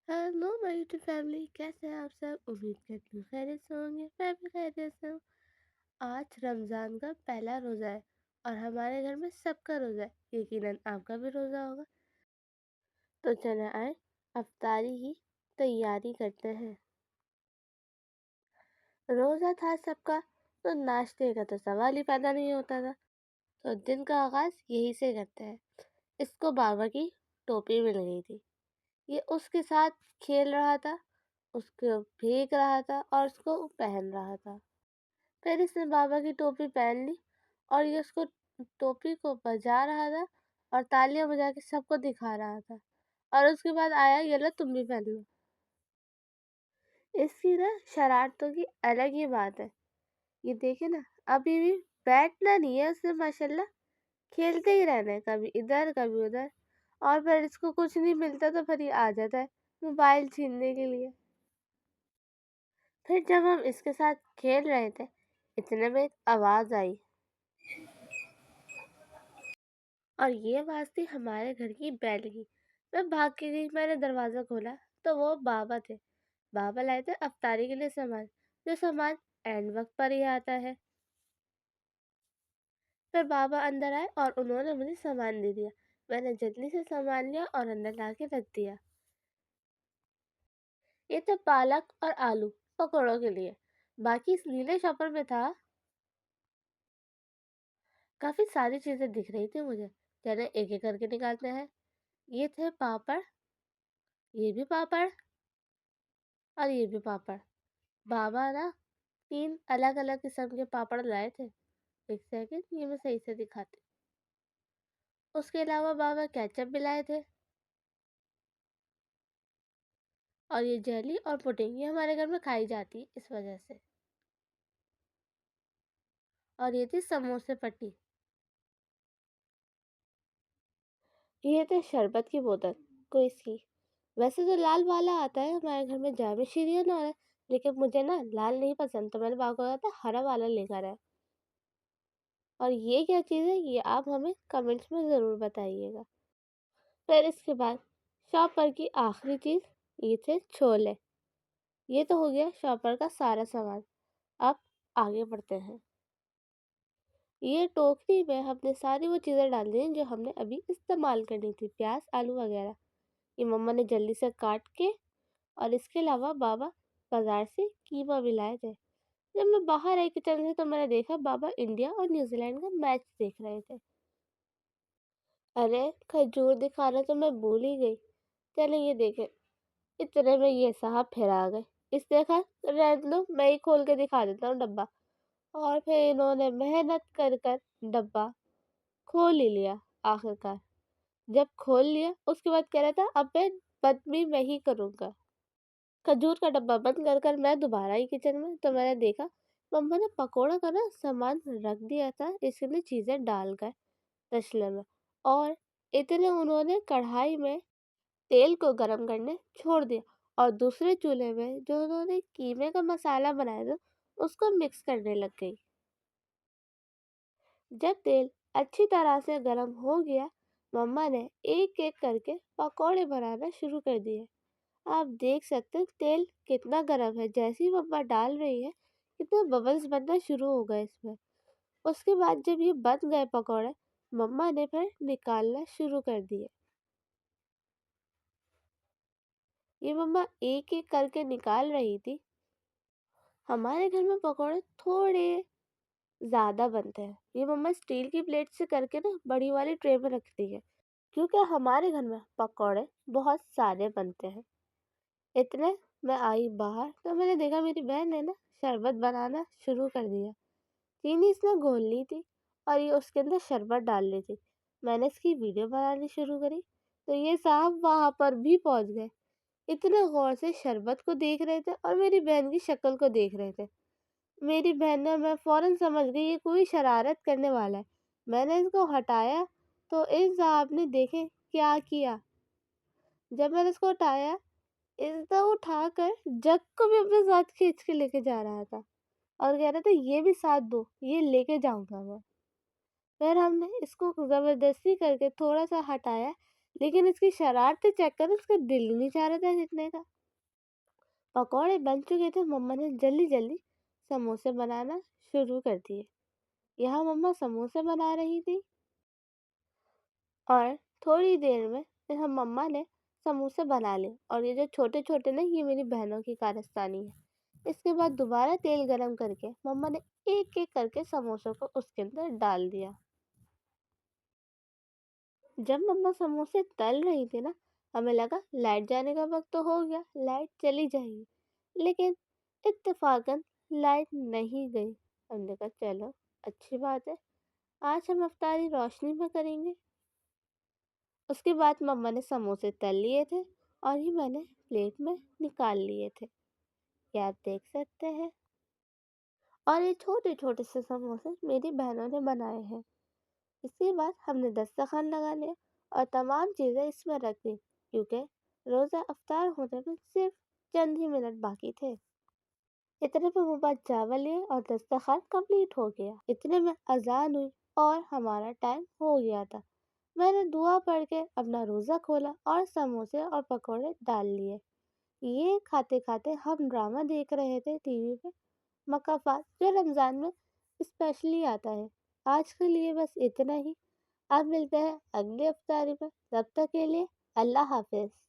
Hello my YouTube family, कैसे हैं आप सब। उम्मीद करती हूँ खैरियत से होंगे। मैं भी खैरियत से हूँ। आज रमज़ान का पहला रोज़ा है और हमारे घर में सबका रोज़ा है। यकीनन आपका भी रोज़ा होगा। तो चले आए अफ्तारी की तैयारी करते हैं। रोज़ा था सबका तो नाश्ते का तो सवाल ही पैदा नहीं होता था। तो दिन का आगाज़ यही से करते हैं। इसको बाबा की टोपी मिल गई थी। ये उसके साथ खेल रहा था, उसको भीग रहा था और उसको पहन रहा था। फिर इसने बाबा की टोपी पहन ली और ये उसको टोपी को बजा रहा था और तालियां बजा के सबको दिखा रहा था। और उसके बाद आया, ये लो तुम भी पहन लो। इसकी ना शरारतों की अलग ही बात है। ये देखे ना, अभी भी बैठना नहीं है उसने, माशाल्लाह खेलते ही रहना है, कभी इधर कभी उधर। और फिर इसको कुछ नहीं मिलता तो फिर ये आ जाता है मोबाइल छीनने के लिए। फिर जब हम इसके साथ खेल रहे थे, इतने में एक आवाज आई और ये आवाज थी हमारे घर की बैल की। मैं भाग के गई, मैंने दरवाजा खोला तो वो बाबा थे। बाबा लाए थे अफ्तारी के लिए सामान, जो सामान एंड वक्त पर ही आता है। फिर बाबा अंदर आए और उन्होंने मुझे सामान दे दिया। मैंने जल्दी से सामान लिया और अंदर ला के रख दिया। ये थे पालक और आलू पकौड़ों के लिए। बाकी इस नीले शॉपर में था काफी सारी चीजें दिख रही थी मुझे। चले एक एक करके निकालते हैं। ये थे पापड़, ये भी पापड़ और ये भी पापड़। बाबा ना 3 अलग अलग किस्म के पापड़ लाए थे। एक सेकंड, ये मैं सही से दिखाती हूँ। उसके अलावा बाबा केचप भी लाए थे। और ये जेली और पुडिंग, ये हमारे घर में खाई जाती है इस वजह से। और ये थी समोसे पट्टी। ये थे शरबत की बोतल कोई सी। वैसे तो लाल वाला आता है हमारे घर में, जामे शीरियन और है, लेकिन मुझे ना लाल नहीं पसंद, तो मैंने बाबा को कहा था हरा वाला लेकर आए। और ये क्या चीज़ है, ये आप हमें कमेंट्स में ज़रूर बताइएगा। फिर इसके बाद शॉपर की आखिरी चीज़, ये थे छोले। ये तो हो गया शॉपर का सारा सामान। अब आगे बढ़ते हैं। ये टोकरी में हमने सारी वो चीज़ें डाल दी जो हमने अभी इस्तेमाल करनी थी, प्याज आलू वगैरह। ये मम्मा ने जल्दी से काट के, और इसके अलावा बाबा बाजार से कीमा भी लाए थे। जब मैं बाहर आई किचन से तो मैंने देखा बाबा इंडिया और न्यूजीलैंड का मैच देख रहे थे। अरे खजूर दिखाना तो मैं भूल ही गई। चले ये देखे, इतने में ये साहब फिर आ गए। इस देखा, रहने दो मैं ही खोल के दिखा देता हूँ डब्बा। और फिर इन्होंने मेहनत कर कर डब्बा खोल ही लिया आखिरकार। जब खोल लिया उसके बाद कह रहा था अब मैं बंद भी मैं ही करूँगा। खजूर का डब्बा बंद कर कर मैं दोबारा आई किचन में तो मैंने देखा मम्मा ने पकोड़ा का ना सामान रख दिया था, इसमें चीज़ें डाल कर तसले में। और इतने उन्होंने कढ़ाई में तेल को गरम करने छोड़ दिया और दूसरे चूल्हे में जो उन्होंने कीमे का मसाला बनाया था उसको मिक्स करने लग गई। जब तेल अच्छी तरह से गरम हो गया, मम्मा ने एक एक करके पकोड़े बनाना शुरू कर दिए। आप देख सकते हैं तेल कितना गरम है। जैसे ही मम्मा डाल रही है कितने बबल्स बनना शुरू हो गए इसमें। उसके बाद जब ये बन गए पकोड़े, मम्मा ने फिर निकालना शुरू कर दिए। ये मम्मा एक एक करके निकाल रही थी। हमारे घर में पकोड़े थोड़े ज़्यादा बनते हैं। ये मम्मा स्टील की प्लेट से करके ना बड़ी वाली ट्रे में रखती है, क्योंकि हमारे घर में पकोड़े बहुत सारे बनते हैं। इतने मैं आई बाहर तो मैंने देखा मेरी बहन ने ना शरबत बनाना शुरू कर दिया। चीनी इसने घोल ली थी और ये उसके अंदर शरबत डाल ली थी। मैंने इसकी वीडियो बनानी शुरू करी तो ये साहब वहां पर भी पहुंच गए। इतने गौर से शरबत को देख रहे थे और मेरी बहन की शक्ल को देख रहे थे। मेरी बहन ने, मैं फौरन समझ गई ये कोई शरारत करने वाला है। मैंने इसको हटाया तो इन साहब ने देखे क्या किया। जब मैंने इसको हटाया, इसको उठाकर जग को भी अपने साथ खींच के लेके जा रहा था और कह रहा था ये भी साथ दो, ये लेके जाऊंगा मैं। फिर हमने इसको जबरदस्ती करके थोड़ा सा हटाया لیکن اس کی شرارتیں چیک کر اس کا دل ہی نہیں چاہ رہا تھا جتنے کا۔ پکوڑے بن چکے تھے، مما نے جلدی جلدی سموسے بنانا شروع کر دیے۔ یہاں مما سموسے بنا رہی تھی اور تھوڑی دیر میں ہم مما نے سموسے بنا لے، اور یہ جو چھوٹے چھوٹے نا، یہ میری بہنوں کی کارستانی ہے۔ اس کے بعد دوبارہ تیل گرم کر کے مما نے ایک ایک کر کے سموسوں کو اس کے اندر ڈال دیا۔ جب مما سموسے تل رہی تھی نا، ہمیں لگا لائٹ جانے کا وقت تو ہو گیا، لائٹ چلی جائے گی، لیکن اتفاقاً لائٹ نہیں گئی۔ ہم نے کہا چلو اچھی بات ہے، آج ہم افطاری روشنی میں کریں گے۔ اس کے بعد مما نے سموسے تل لیے تھے اور ہی میں نے پلیٹ میں نکال لیے تھے، یہ آپ دیکھ سکتے ہیں۔ اور یہ چھوٹے چھوٹے سے سموسے میری بہنوں نے بنائے ہیں۔ اس کے بعد ہم نے دسترخوان لگا لیا اور تمام چیزیں اس میں رکھ دی، کیونکہ روزہ افطار ہونے میں صرف چند ہی منٹ باقی تھے۔ اتنے میں مما چاول لیے اور دسترخوان کمپلیٹ ہو گیا۔ اتنے میں اذان ہوئی اور ہمارا ٹائم ہو گیا تھا۔ میں نے دعا پڑھ کے اپنا روزہ کھولا اور سموسے اور پکوڑے ڈال لیے۔ یہ کھاتے کھاتے ہم ڈرامہ دیکھ رہے تھے ٹی وی پہ، مکافات، جو رمضان میں اسپیشلی آتا ہے۔ آج کے لیے بس اتنا ہی، اب ملتے ہیں اگلی افطاری میں، تب تک کے لیے اللہ حافظ۔